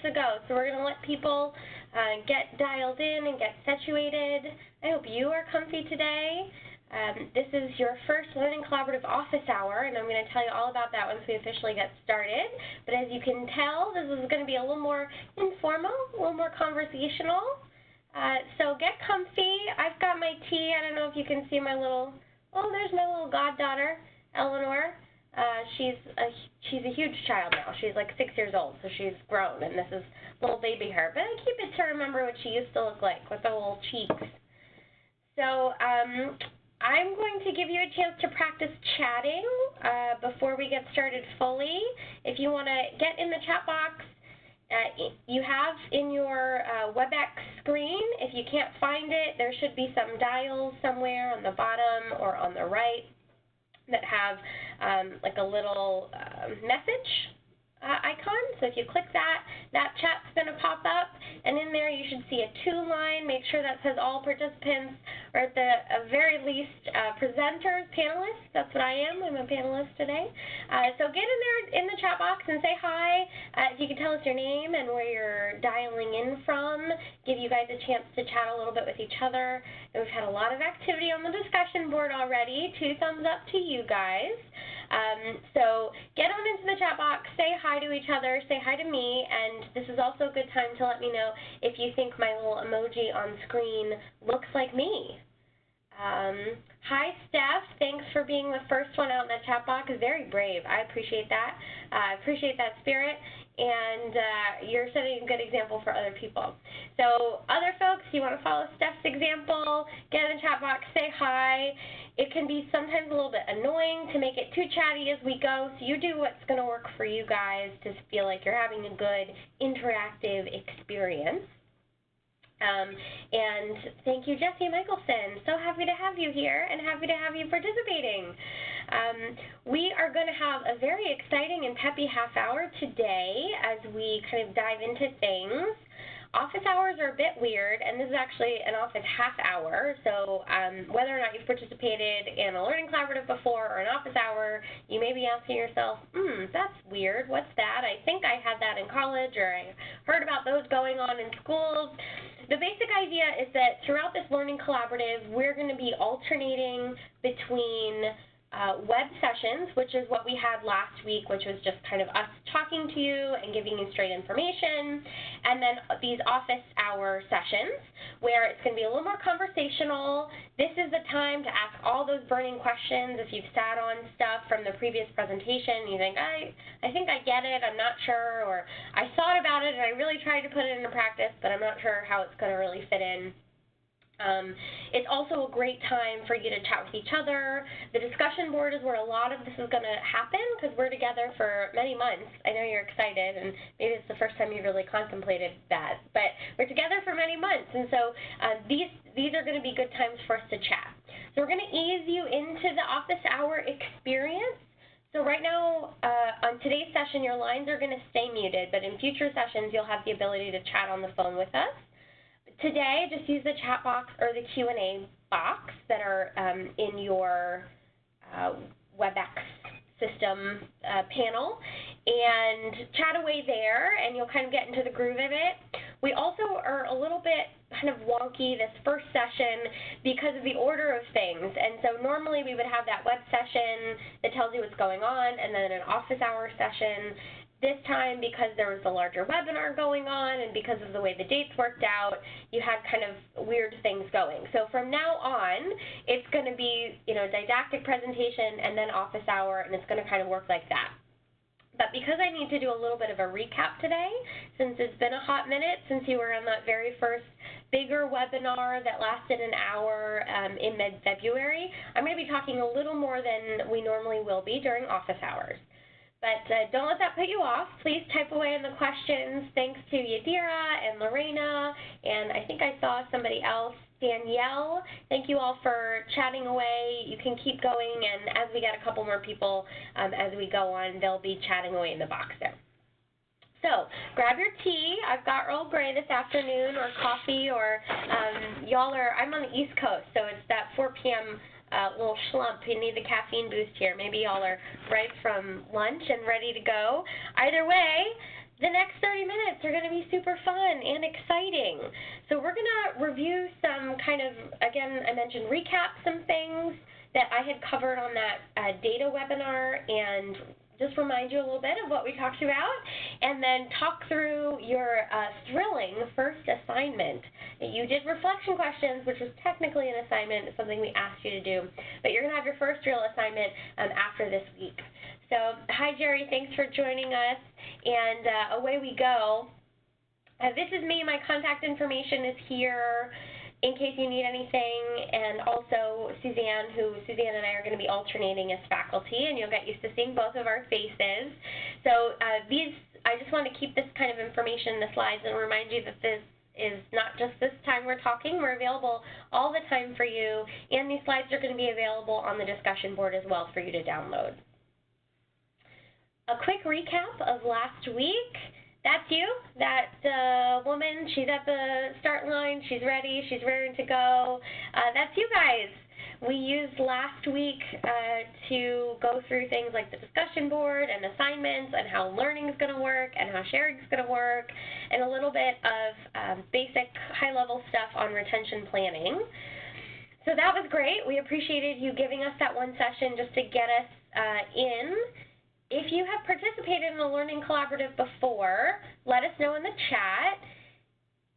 to go. So we're going to let people get dialed in and get situated. I hope you are comfy today. This is your first Learning Collaborative office hour, and I'm going to tell you all about that once we officially get started. But as you can tell, this is going to be a little more informal, a little more conversational. So get comfy. I've got my tea. I don't know if you can see my little, oh, there's my little goddaughter, Eleanor. She's a huge child now. She's like 6 years old, so she's grown, and this is little baby her. But I keep it to remember what she used to look like with the little cheeks. So I'm going to give you a chance to practice chatting before we get started fully. If you want to get in the chat box, you have in your WebEx screen. If you can't find it, there should be some dials somewhere on the bottom or on the right that have like a little message icon. So if you click that, that chat's going to pop up, and in there you should see a to line. Make sure that says all participants, or at the very least presenters, panelists. That's what I am. I'm a panelist today. So get in there in the chat box and say hi. If you can tell us your name and where you're dialing in from, give you guys a chance to chat a little bit with each other. And we've had a lot of activity on the discussion board already. 2 thumbs up to you guys. So get on into the chat box, say hi to each other, say hi to me, and this is also a good time to let me know if you think my little emoji on screen looks like me. Hi, Steph. Thanks for being the first one out in the chat box. Very brave. I appreciate that. I appreciate that spirit, and you're setting a good example for other people. So other folks, you want to follow Steph's example, get in the chat box, say hi. It can be sometimes a little bit annoying to make it too chatty as we go, so you do what's going to work for you guys to feel like you're having a good interactive experience. And thank you, Jessie Michelson. So happy to have you here and happy to have you participating. We are going to have a very exciting and peppy half hour today as we kind of dive into things. Office hours are a bit weird, and this is actually an office half hour, so whether or not you've participated in a learning collaborative before or an office hour, you may be asking yourself, that's weird, what's that? I think I had that in college, or I heard about those going on in schools. The basic idea is that throughout this learning collaborative, we're going to be alternating between web sessions, which is what we had last week, which was just kind of us talking to you and giving you straight information, and then these office hour sessions where it's going to be a little more conversational. This is the time to ask all those burning questions. If you've sat on stuff from the previous presentation, you think, I think I get it, I'm not sure, or I thought about it and I really tried to put it into practice, but I'm not sure how it's going to really fit in. It's also a great time for you to chat with each other. The discussion board is where a lot of this is going to happen because we're together for many months. I know you're excited, and maybe it's the first time you've really contemplated that, but we're together for many months, and so these are going to be good times for us to chat. So we're going to ease you into the office hour experience. So right now, on today's session, your lines are going to stay muted, but in future sessions, you'll have the ability to chat on the phone with us. Today, just use the chat box or the Q&A box that are in your WebEx system panel, and chat away there, and you'll kind of get into the groove of it. We also are a little bit kind of wonky this first session because of the order of things, and so normally we would have that web session that tells you what's going on, and then an office hour session. This time, because there was a larger webinar going on and because of the way the dates worked out, you had kind of weird things going. So from now on, it's going to be, didactic presentation and then office hour, and it's going to kind of work like that. But because I need to do a little bit of a recap today, since it's been a hot minute since you were on that very first bigger webinar that lasted an hour in mid-February, I'm going to be talking a little more than we normally will be during office hours. But don't let that put you off. Please type away in the questions. Thanks to Yadira and Lorena, and I think I saw somebody else, Danielle. Thank you all for chatting away. You can keep going, and as we get a couple more people as we go on, they'll be chatting away in the box there. So grab your tea. I've got Earl Grey this afternoon, or coffee, or I'm on the East Coast, so it's that 4 p.m. Little schlump. You need the caffeine boost here. Maybe y'all are right from lunch and ready to go. Either way, The next 30 minutes are going to be super fun and exciting. So we're going to review some kind of, again, I mentioned recap some things that I had covered on that data webinar, and just remind you a little bit of what we talked about, and then talk through your thrilling first assignment. You did reflection questions, which was technically an assignment, something we asked you to do, but you're going to have your first real assignment after this week. So, hi Jerry, thanks for joining us, and away we go. This is me, my contact information is here in case you need anything, and also Suzanne and I are going to be alternating as faculty, and you'll get used to seeing both of our faces. So I just want to keep this kind of information in the slides and remind you that this is not just this time we're talking. We're available all the time for you, and these slides are going to be available on the discussion board as well for you to download. A quick recap of last week. That's you, that woman, she's at the start line, she's ready, she's raring to go. That's you guys. We used last week to go through things like the discussion board and assignments and how learning is going to work and how sharing is going to work, and a little bit of basic high-level stuff on retention planning. So that was great. We appreciated you giving us that one session just to get us in. If you have participated in a learning collaborative before, let us know in the chat.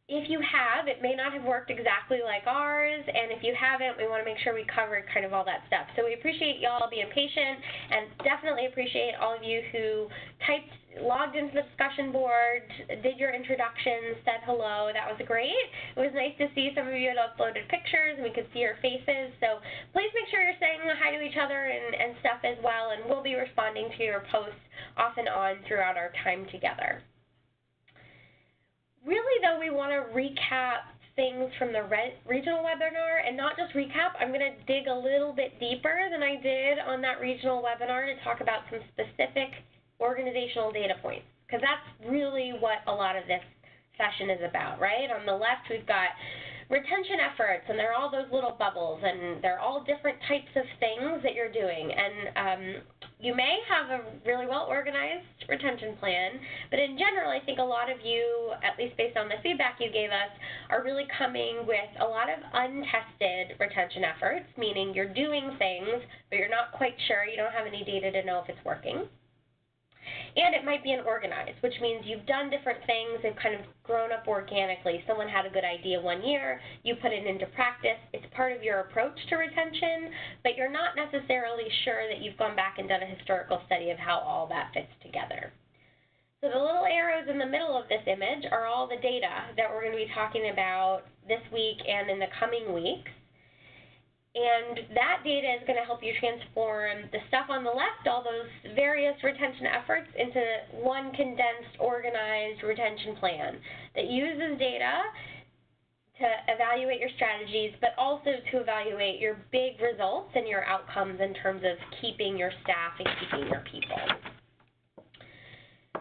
If you have, it may not have worked exactly like ours, and if you haven't, we want to make sure we covered kind of all that stuff. So we appreciate y'all being patient, and definitely appreciate all of you who logged into the discussion board, did your introductions, said hello. That was great. It was nice to see some of you had uploaded pictures, and we could see your faces. So please make sure you're saying hi to each other and stuff as well, and we'll be responding to your posts off and on throughout our time together. Really, though, we want to recap things from the regional webinar, and not just recap. I'm going to dig a little bit deeper than I did on that regional webinar to talk about some specific organizational data points, because that's really what a lot of this session is about, right? On the left, we've got retention efforts, and they're all those little bubbles, and they're all different types of things that you're doing. And you may have a really well-organized retention plan, but in general, I think a lot of you, at least based on the feedback you gave us, are really coming with a lot of untested retention efforts, meaning you're doing things, but you're not quite sure, you don't have any data to know if it's working. And it might be unorganized, which means you've done different things, they've kind of grown up organically. Someone had a good idea one year, you put it into practice, it's part of your approach to retention, but you're not necessarily sure that you've gone back and done a historical study of how all that fits together. So the little arrows in the middle of this image are all the data that we're going to be talking about this week and in the coming weeks. And that data is going to help you transform the stuff on the left, all those various retention efforts, into one condensed, organized retention plan that uses data to evaluate your strategies, but also to evaluate your big results and your outcomes in terms of keeping your staff and keeping your people.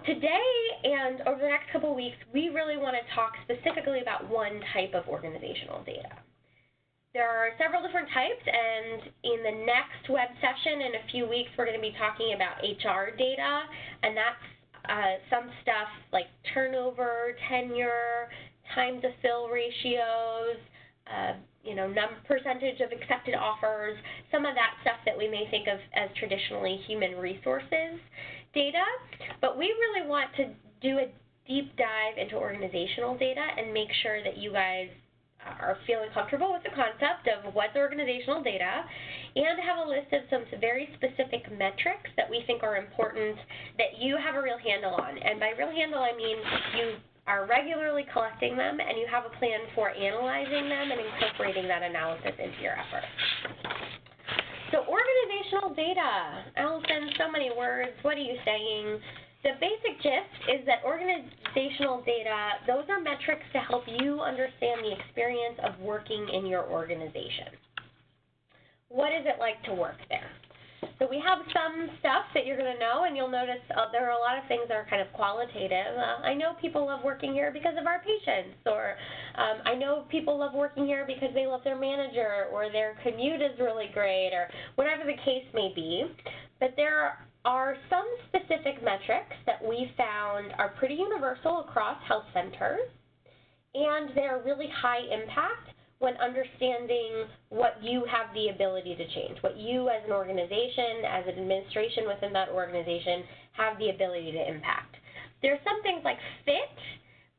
Today and over the next couple of weeks, we really want to talk specifically about one type of organizational data. There are several different types, and in the next web session in a few weeks, we're going to be talking about HR data, and that's some stuff like turnover, tenure, time to fill ratios, percentage of accepted offers, some of that stuff that we may think of as traditionally human resources data. But we really want to do a deep dive into organizational data and make sure that you guys are feeling comfortable with the concept of what's organizational data, and have a list of some very specific metrics that we think are important that you have a real handle on. And by real handle, I mean you are regularly collecting them and you have a plan for analyzing them and incorporating that analysis into your efforts. So organizational data. Allison, so many words. What are you saying? The basic gist is that organizational data, those are metrics to help you understand the experience of working in your organization. What is it like to work there? So we have some stuff that you're going to know, and you'll notice there are a lot of things that are kind of qualitative. I know people love working here because of our patients, or I know people love working here because they love their manager, or their commute is really great, or whatever the case may be. But there are some specific metrics that we found are pretty universal across health centers, and they're really high impact when understanding what you have the ability to change, what you as an organization, as an administration within that organization, have the ability to impact. There's some things like fit,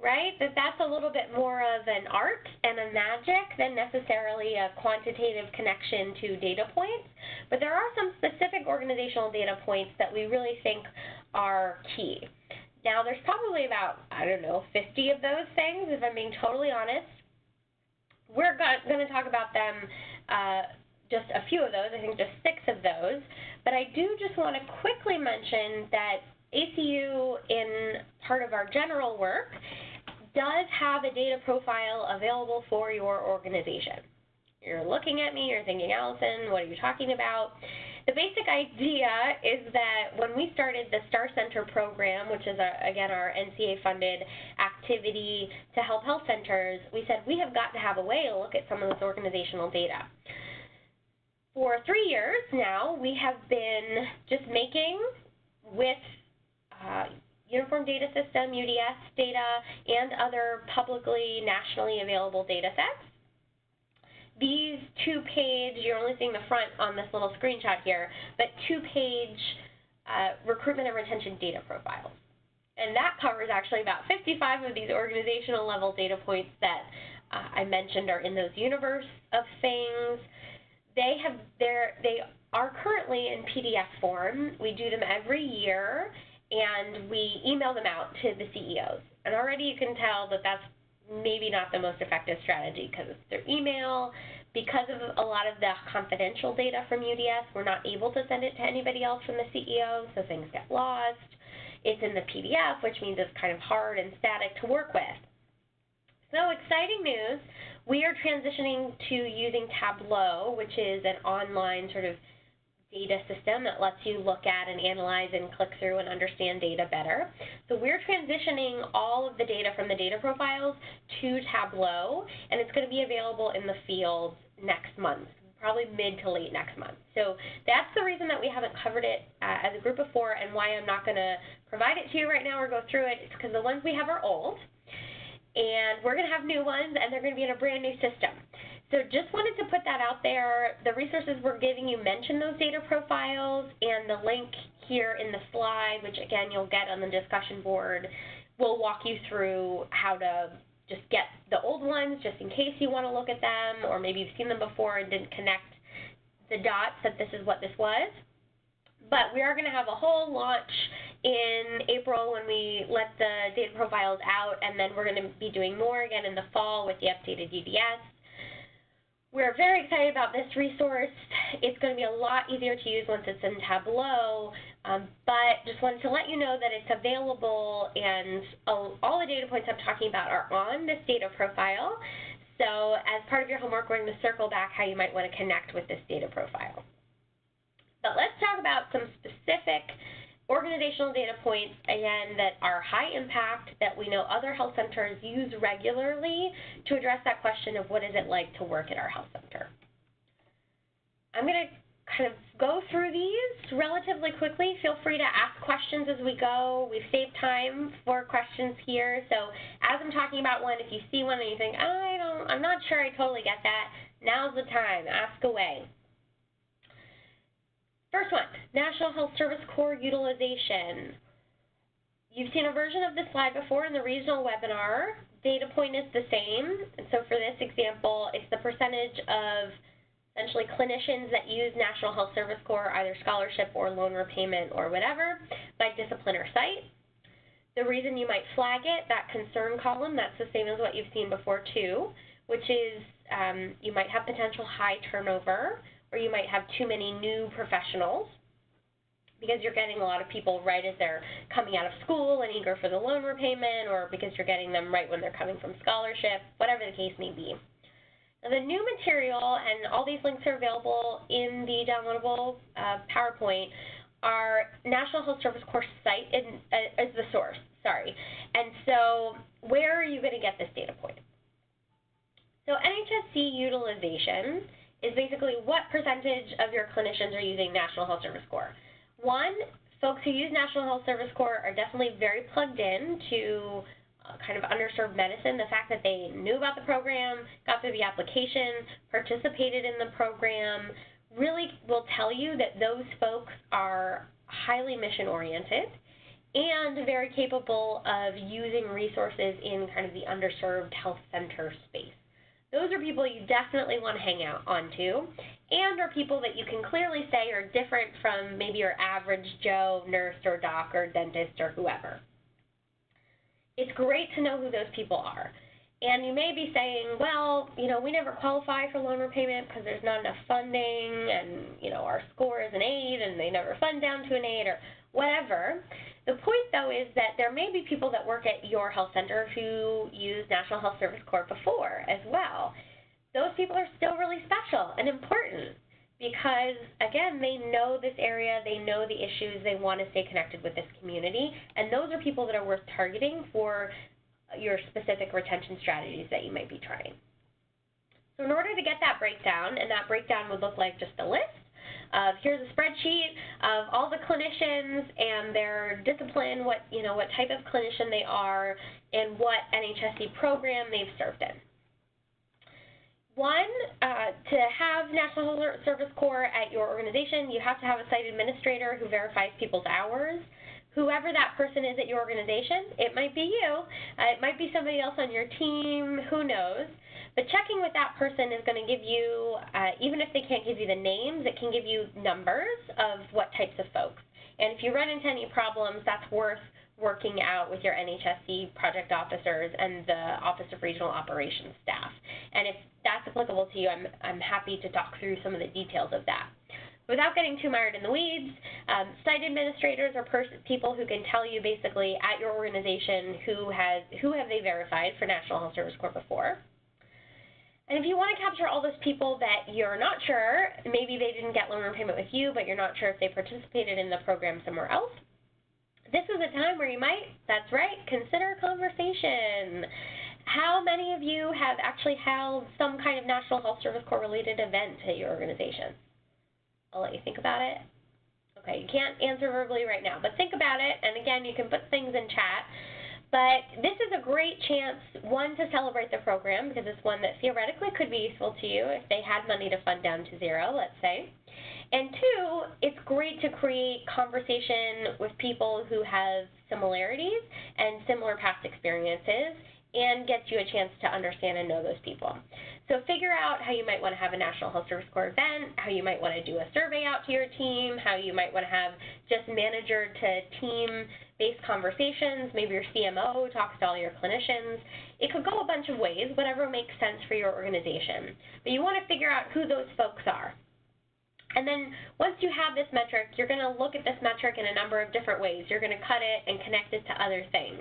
right, that's a little bit more of an art and a magic than necessarily a quantitative connection to data points, but there are some specific organizational data points that we really think are key. Now, there's probably about, 50 of those things, if I'm being totally honest. We're going to talk about them, just a few of those, I think just 6 of those, but I do just want to quickly mention that ACU, in part of our general work, does have a data profile available for your organization. You're looking at me, you're thinking, Allison, what are you talking about? The basic idea is that when we started the Star Center program, which is, again, our NCA-funded activity to help health centers, we said we have got to have a way to look at some of this organizational data. For 3 years now, we have been just making with Uniform Data System, UDS data, and other publicly, nationally available data sets. These 2-page, you're only seeing the front on this little screenshot here, but 2-page recruitment and retention data profiles. And that covers actually about 55 of these organizational level data points that I mentioned are in those universe of things. They are currently in PDF form. We do them every year, and we email them out to the CEOs. And already you can tell that that's maybe not the most effective strategy because it's through email. Because of a lot of the confidential data from UDS, we're not able to send it to anybody else from the CEO, so things get lost. It's in the PDF, which means it's kind of hard and static to work with. So exciting news, we are transitioning to using Tableau, which is an online sort of data system that lets you look at and analyze and click through and understand data better. So we're transitioning all of the data from the data profiles to Tableau, and it's going to be available in the field next month, probably mid to late next month. So that's the reason that we haven't covered it as a group before, and why I'm not going to provide it to you right now or go through it. It's because the ones we have are old, and we're going to have new ones, and they're going to be in a brand new system. So just wanted to put that out there. The resources we're giving you mention those data profiles, and the link here in the slide, which again you'll get on the discussion board, will walk you through how to just get the old ones just in case you want to look at them, or maybe you've seen them before and didn't connect the dots that this is what this was. But we are going to have a whole launch in April when we let the data profiles out, and then we're going to be doing more again in the fall with the updated UDS. We're very excited about this resource. It's going to be a lot easier to use once it's in Tableau, but just wanted to let you know that it's available, and all the data points I'm talking about are on this data profile. So as part of your homework, we're going to circle back how you might want to connect with this data profile. But let's talk about some specific organizational data points, again, that are high impact, that we know other health centers use regularly to address that question of what is it like to work at our health center. I'm going to kind of go through these relatively quickly. Feel free to ask questions as we go. We've saved time for questions here. So as I'm talking about one, if you see one and you think, I'm not sure I totally get that, now's the time. Ask away. First one, National Health Service Corps utilization. You've seen a version of this slide before in the regional webinar. Data point is the same. And so for this example, it's the percentage of essentially clinicians that use National Health Service Corps, either scholarship or loan repayment or whatever, by discipline or site. The reason you might flag it, that concern column, that's the same as what you've seen before too, which is you might have potential high turnover, or you might have too many new professionals because you're getting a lot of people right as they're coming out of school and eager for the loan repayment, or because you're getting them right when they're coming from scholarship, whatever the case may be. Now, the new material, and all these links are available in the downloadable PowerPoint, are National Health Service Corps site is the source, sorry. And so where are you going to get this data point? So NHSC utilization is basically what percentage of your clinicians are using National Health Service Corps. One, Folks who use National Health Service Corps are definitely very plugged in to kind of underserved medicine. The fact that they knew about the program, got through the application, participated in the program, really will tell you that those folks are highly mission-oriented and very capable of using resources in kind of the underserved health center space. Those are people you definitely want to hang out onto, and are people that you can clearly say are different from maybe your average Joe nurse or doc or dentist or whoever. It's great to know who those people are. And you may be saying, well, we never qualify for loan repayment because there's not enough funding, and, our score is an 8 and they never fund down to an 8 or whatever. The point, though, is that there may be people that work at your health center who used National Health Service Corps before as well. Those people are still really special and important because, again, they know this area, they know the issues, they want to stay connected with this community, and those are people that are worth targeting for your specific retention strategies that you might be trying. So in order to get that breakdown, and that breakdown would look like just a list of, here's a spreadsheet of all the clinicians and their discipline, what type of clinician they are, and what NHSC program they've served in. One, to have National Health Service Corps at your organization, you have to have a site administrator who verifies people's hours. Whoever that person is at your organization, it might be you, it might be somebody else on your team, who knows. But checking with that person is going to give you, even if they can't give you the names, it can give you numbers of what types of folks. And if you run into any problems, that's worth working out with your NHSC project officers and the Office of Regional Operations staff. And if that's applicable to you, I'm happy to talk through some of the details of that. Without getting too mired in the weeds, site administrators are people who can tell you basically at your organization who have they verified for National Health Service Corps before. And if you want to capture all those people that you're not sure, maybe they didn't get loan repayment with you, but you're not sure if they participated in the program somewhere else, this is a time where you might, that's right, consider a conversation. How many of you have actually held some kind of National Health Service Corps related event at your organization? I'll let you think about it. Okay, you can't answer verbally right now, but think about it, and again, you can put things in chat. But this is a great chance, one, to celebrate the program, because it's one that theoretically could be useful to you if they had money to fund down to 0, let's say. And two, it's great to create conversation with people who have similarities and similar past experiences, and gets you a chance to understand and know those people. So figure out how you might want to have a National Health Service Corps event, how you might want to do a survey out to your team, how you might want to have just manager to team-based conversations. Maybe your CMO talks to all your clinicians. It could go a bunch of ways, whatever makes sense for your organization. But you want to figure out who those folks are. And then once you have this metric, you're going to look at this metric in a number of different ways. You're going to cut it and connect it to other things.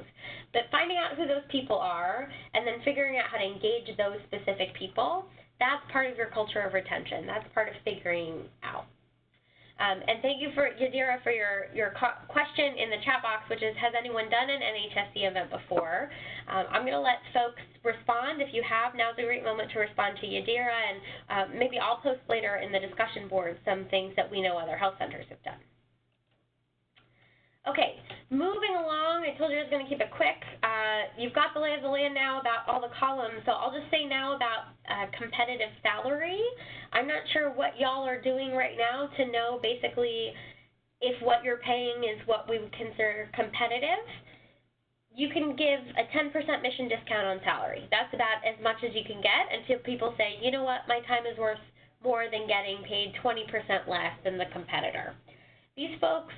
But finding out who those people are and then figuring out how to engage those specific people, that's part of your culture of retention. That's part of figuring out. And thank you, Yadira, for your question in the chat box, which is, has anyone done an NHSC event before? I'm going to let folks respond. If you have, now's a great moment to respond to Yadira, and maybe I'll post later in the discussion board some things that we know other health centers have done. Okay, moving along, I told you I was going to keep it quick. You've got the lay of the land now about all the columns, so I'll just say now about competitive salary. I'm not sure what y'all are doing right now to know basically if what you're paying is what we would consider competitive. You can give a 10% mission discount on salary. That's about as much as you can get until people say, you know what, my time is worth more than getting paid 20% less than the competitor. These folks,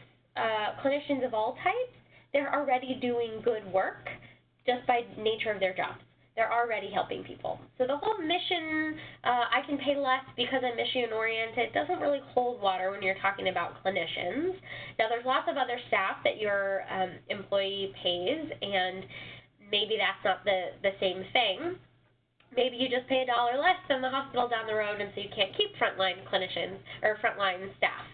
clinicians of all types, they're already doing good work just by nature of their jobs. They're already helping people. So the whole mission, I can pay less because I'm mission-oriented, doesn't really hold water when you're talking about clinicians. Now, there's lots of other staff that your employee pays, and maybe that's not the same thing. Maybe you just pay $1 less than the hospital down the road, and so you can't keep frontline clinicians or frontline staff.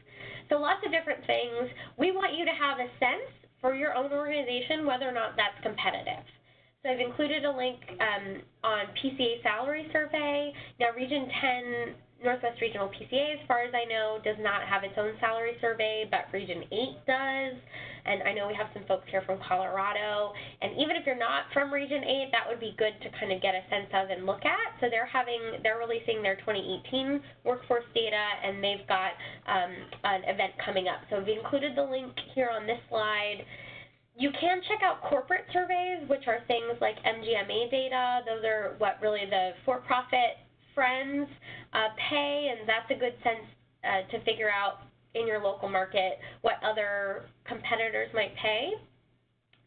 So lots of different things. We want you to have a sense for your own organization whether or not that's competitive. So I've included a link on PCA salary survey. Now Region 10, Northwest Regional PCA, as far as I know, does not have its own salary survey, but Region 8 does. And I know we have some folks here from Colorado. And even if you're not from Region 8, that would be good to kind of get a sense of and look at. So they're releasing their 2018 workforce data, and they've got an event coming up. So we've included the link here on this slide. You can check out corporate surveys, which are things like MGMA data. Those are what really the for-profit friends pay, and that's a good sense to figure out in your local market what other competitors might pay.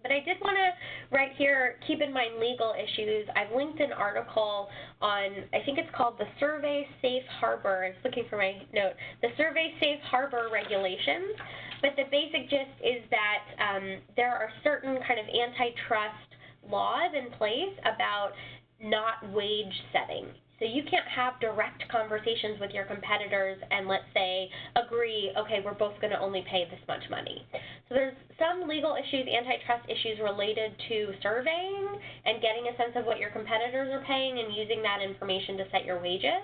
But I did want to, right here, keep in mind legal issues. I've linked an article on, I think it's called the Survey Safe Harbor. I was looking for my note. The Survey Safe Harbor regulations. But the basic gist is that there are certain kind of antitrust laws in place about not wage setting. So you can't have direct conversations with your competitors and, let's say, agree, okay, we're both going to only pay this much money. So there's some legal issues, antitrust issues related to surveying and getting a sense of what your competitors are paying and using that information to set your wages.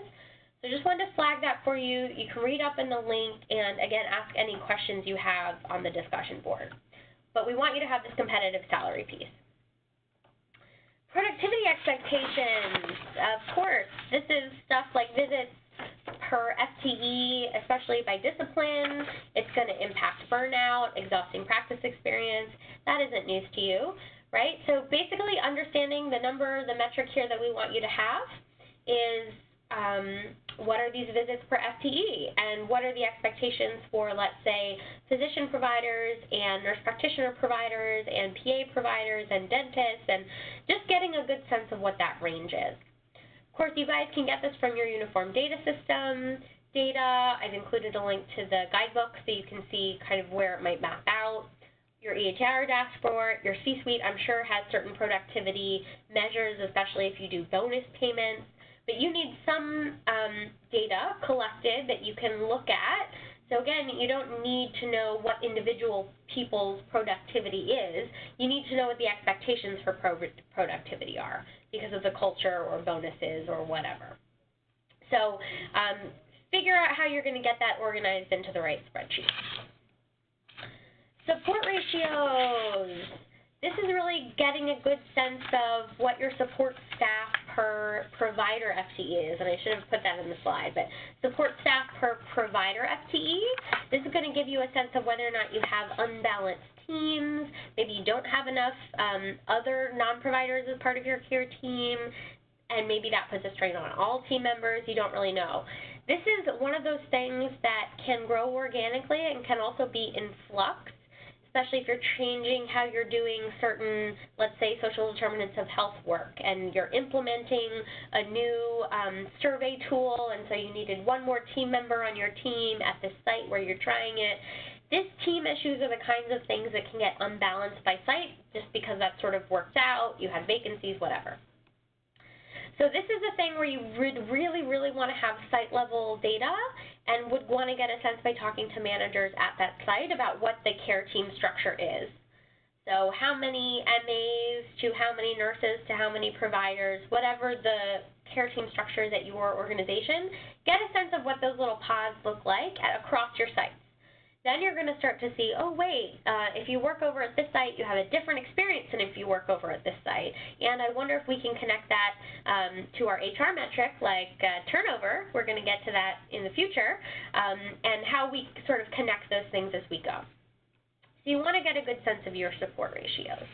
So just wanted to flag that for you. You can read up in the link and, again, ask any questions you have on the discussion board. But we want you to have this competitive salary piece. Productivity expectations, of course. This is stuff like visits per FTE, especially by discipline. It's going to impact burnout, exhausting practice experience. That isn't news to you, right? So basically understanding the number, the metric here that we want you to have is what are these visits per FTE, and what are the expectations for, let's say, physician providers and nurse practitioner providers and PA providers and dentists, and just getting a good sense of what that range is. Of course, you guys can get this from your uniform data system data. I've included a link to the guidebook so you can see kind of where it might map out. Your EHR dashboard, your C-suite, I'm sure, has certain productivity measures, especially if you do bonus payments. But you need some data collected that you can look at. So again, you don't need to know what individual people's productivity is. You need to know what the expectations for productivity are because of the culture or bonuses or whatever. So figure out how you're going to get that organized into the right spreadsheet. Support ratios. This is really getting a good sense of what your support staff per provider FTE is, and I should have put that in the slide, but support staff per provider FTE, this is going to give you a sense of whether or not you have unbalanced teams, maybe you don't have enough other non-providers as part of your care team, and maybe that puts a strain on all team members, you don't really know. This is one of those things that can grow organically and can also be in flux, especially if you're changing how you're doing certain, let's say, social determinants of health work, and you're implementing a new survey tool, and so you needed one more team member on your team at this site where you're trying it. This team issues are the kinds of things that can get unbalanced by site just because that sort of worked out, you had vacancies, whatever. So this is a thing where you would really, really want to have site-level data and would want to get a sense by talking to managers at that site about what the care team structure is. So how many MAs to how many nurses to how many providers, whatever the care team structure is at your organization, get a sense of what those little pods look like across your sites. Then you're going to start to see, oh, wait, if you work over at this site, you have a different experience than if you work over at this site. And I wonder if we can connect that to our HR metric, like turnover. We're going to get to that in the future, and how we sort of connect those things as we go. So you want to get a good sense of your support ratios.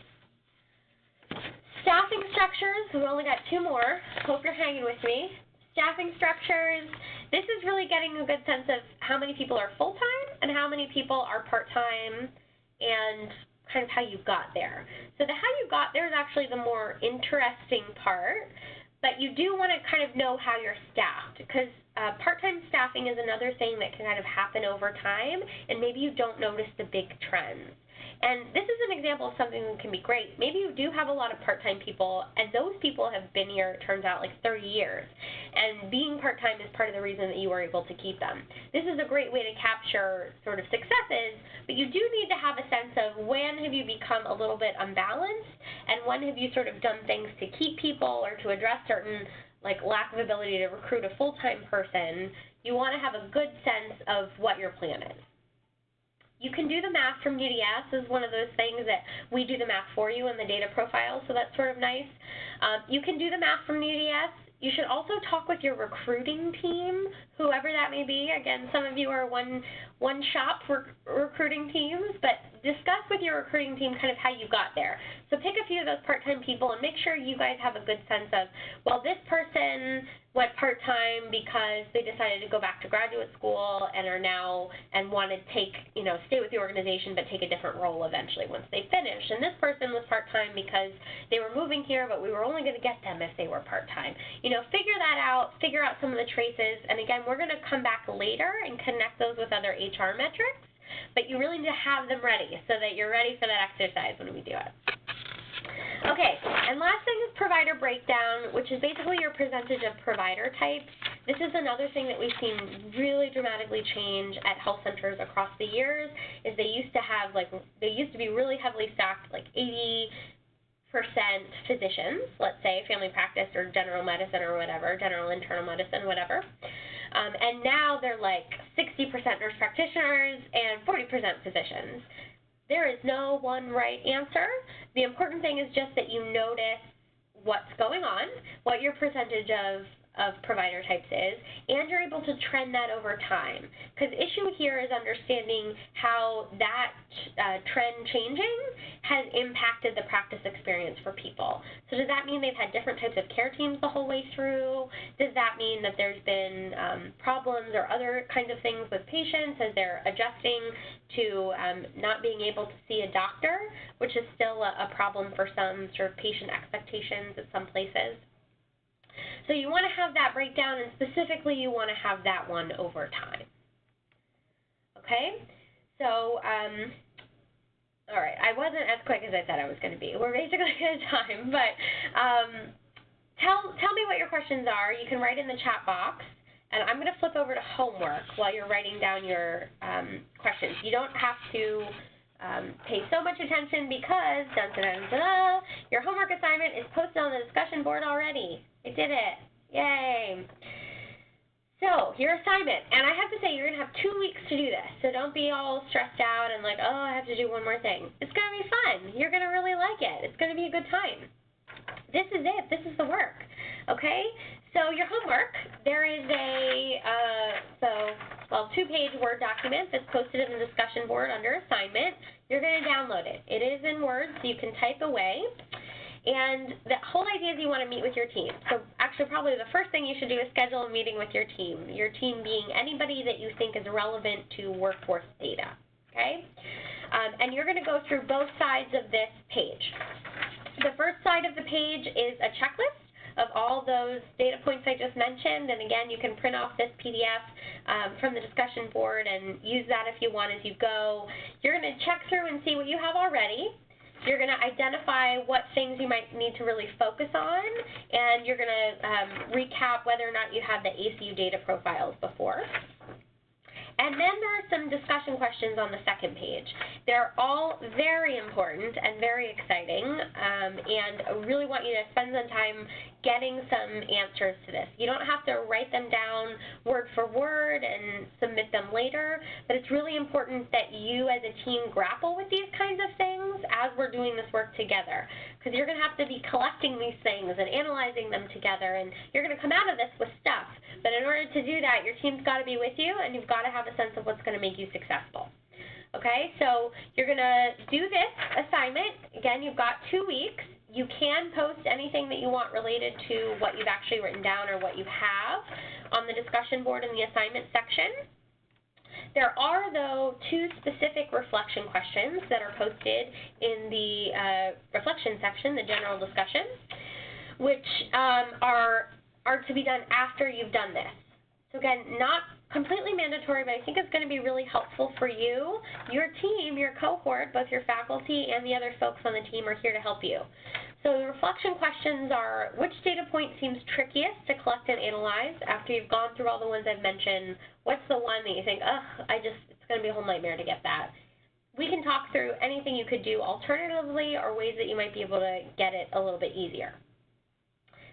Staffing structures, we only got 2 more. Hope you're hanging with me. Staffing structures, this is really getting a good sense of how many people are full-time and how many people are part-time and kind of how you got there. So the how you got there is actually the more interesting part, but you do want to kind of know how you're staffed, because part-time staffing is another thing that can kind of happen over time, and maybe you don't notice the big trends. And this is an example of something that can be great. Maybe you do have a lot of part-time people, and those people have been here, it turns out, like 30 years. And being part-time is part of the reason that you were able to keep them. This is a great way to capture sort of successes, but you do need to have a sense of when have you become a little bit unbalanced, and when have you sort of done things to keep people or to address certain lack of ability to recruit a full-time person. You want to have a good sense of what your plan is. You can do the math from UDS is one of those things that we do the math for you in the data profile, so that's sort of nice. You can do the math from UDS. You should also talk with your recruiting team, whoever that may be. Again, some of you are one-shop recruiting teams, but discuss with your recruiting team kind of how you got there. So pick a few of those part-time people and make sure you guys have a good sense of, well, this person went part-time because they decided to go back to graduate school and are now and want to take, stay with the organization but take a different role eventually once they finish. And this person was part-time because they were moving here, but we were only going to get them if they were part-time. Figure that out, figure out some of the traces, and again, we're going to come back later and connect those with other HR metrics, but you really need to have them ready so that you're ready for that exercise when we do it. Okay, and last thing is provider breakdown, which is basically your percentage of provider types. This is another thing that we've seen really dramatically change at health centers across the years, is they used to be really heavily stacked, 80% physicians, let's say, family practice or general medicine or whatever, general internal medicine, whatever. And now they're 60% nurse practitioners and 40% physicians. There is no one right answer. The important thing is just that you notice what's going on, what your percentage of provider types is, and you're able to trend that over time. Because the issue here is understanding how that trend changing has impacted the practice experience for people. So does that mean they've had different types of care teams the whole way through? Does that mean that there's been problems or other kinds of things with patients as they're adjusting to not being able to see a doctor, which is still a problem for some sort of patient expectations at some places? So you want to have that breakdown, and specifically you want to have that one over time. Okay? So, all right, I wasn't as quick as I said I was going to be. We're basically out of time, but tell me what your questions are. You can write in the chat box, and I'm going to flip over to homework while you're writing down your questions. You don't have to pay so much attention because your homework assignment is posted on the discussion board already. I did it. Yay. So, your assignment, and I have to say, you're going to have 2 weeks to do this, so don't be all stressed out and oh, I have to do one more thing. It's going to be fun. You're going to really like it. It's going to be a good time. This is it. This is the work. Okay? So, your homework, there is a 2-page Word document that's posted in the discussion board under assignment. You're going to download it. It is in Word, so you can type away. And the whole idea is you want to meet with your team. So actually probably the first thing you should do is schedule a meeting with your team being anybody that you think is relevant to workforce data, okay? And you're going to go through both sides of this page. The first side of the page is a checklist of all those data points I just mentioned, and again, you can print off this PDF from the discussion board and use that if you want as you go. You're going to check through and see what you have already. You're going to identify what things you might need to really focus on, and you're going to recap whether or not you have the ACU data profiles before. And then there are some discussion questions on the second page. They're all very important and very exciting, and I really want you to spend some time getting some answers to this. You don't have to write them down word for word and submit them later, but it's really important that you as a team grapple with these kinds of things as we're doing this work together, because you're going to have to be collecting these things and analyzing them together, and you're going to come out of this with stuff. But in order to do that, your team's got to be with you, and you've got to have a sense of what's going to make you successful. Okay, so you're going to do this assignment. Again, you've got 2 weeks. You can post anything that you want related to what you've actually written down or what you have on the discussion board in the assignment section. There are, though, 2 specific reflection questions that are posted in the reflection section, the general discussion, which are to be done after you've done this. So again, not completely mandatory, but I think it's going to be really helpful for you. Your team, your cohort, both your faculty and the other folks on the team are here to help you. So the reflection questions are, which data point seems trickiest to collect and analyze after you've gone through all the ones I've mentioned? What's the one that you think, ugh, it's going to be a whole nightmare to get that? We can talk through anything you could do alternatively or ways that you might be able to get it a little bit easier.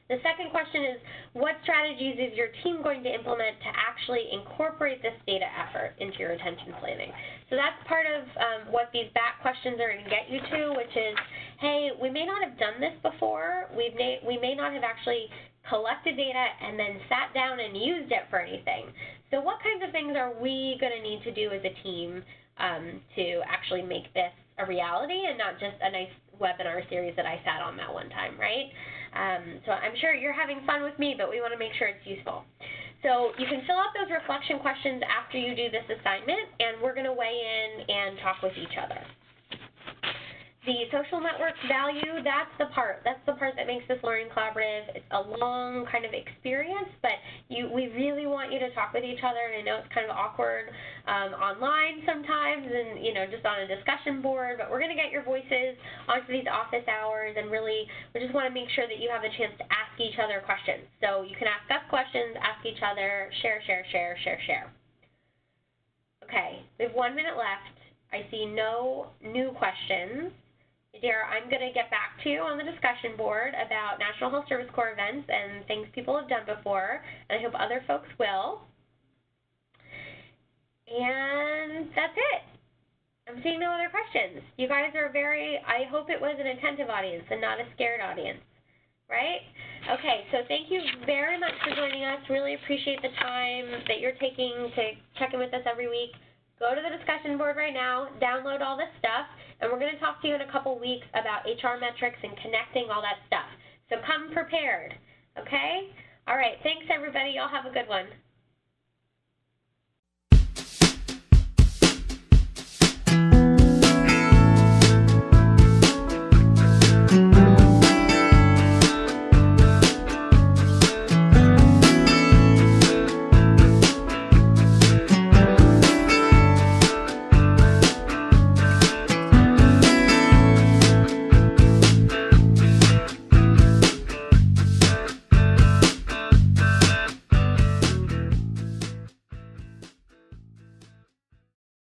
The second question is, what strategies is your team going to implement to actually incorporate this data effort into your retention planning? So that's part of what these back questions are going to get you to, which is, hey, we may not have done this before. We may not have actually collected data and then sat down and used it for anything. So what kinds of things are we going to need to do as a team to actually make this a reality and not just a nice webinar series that I sat on that one time, right? So I'm sure you're having fun with me, but we want to make sure it's useful. So you can fill out those reflection questions after you do this assignment, and we're going to weigh in and talk with each other. The social network value, that's the part that makes this learning collaborative. It's a long kind of experience, but we really want you to talk with each other, and I know it's kind of awkward online sometimes and, just on a discussion board, but we're going to get your voices onto these office hours, and really we just want to make sure that you have a chance to ask each other questions. So you can ask us questions, ask each other, share. Okay, we have 1 minute left. I see no new questions. Dara, I'm going to get back to you on the discussion board about National Health Service Corps events and things people have done before, and I hope other folks will. And that's it. I'm seeing no other questions. You guys are I hope it was an attentive audience and not a scared audience, right? Okay, so thank you very much for joining us. Really appreciate the time that you're taking to check in with us every week. Go to the discussion board right now, download all this stuff, and we're going to talk to you in a couple weeks about HR metrics and connecting all that stuff. So come prepared, okay? All right, thanks everybody. Y'all have a good one.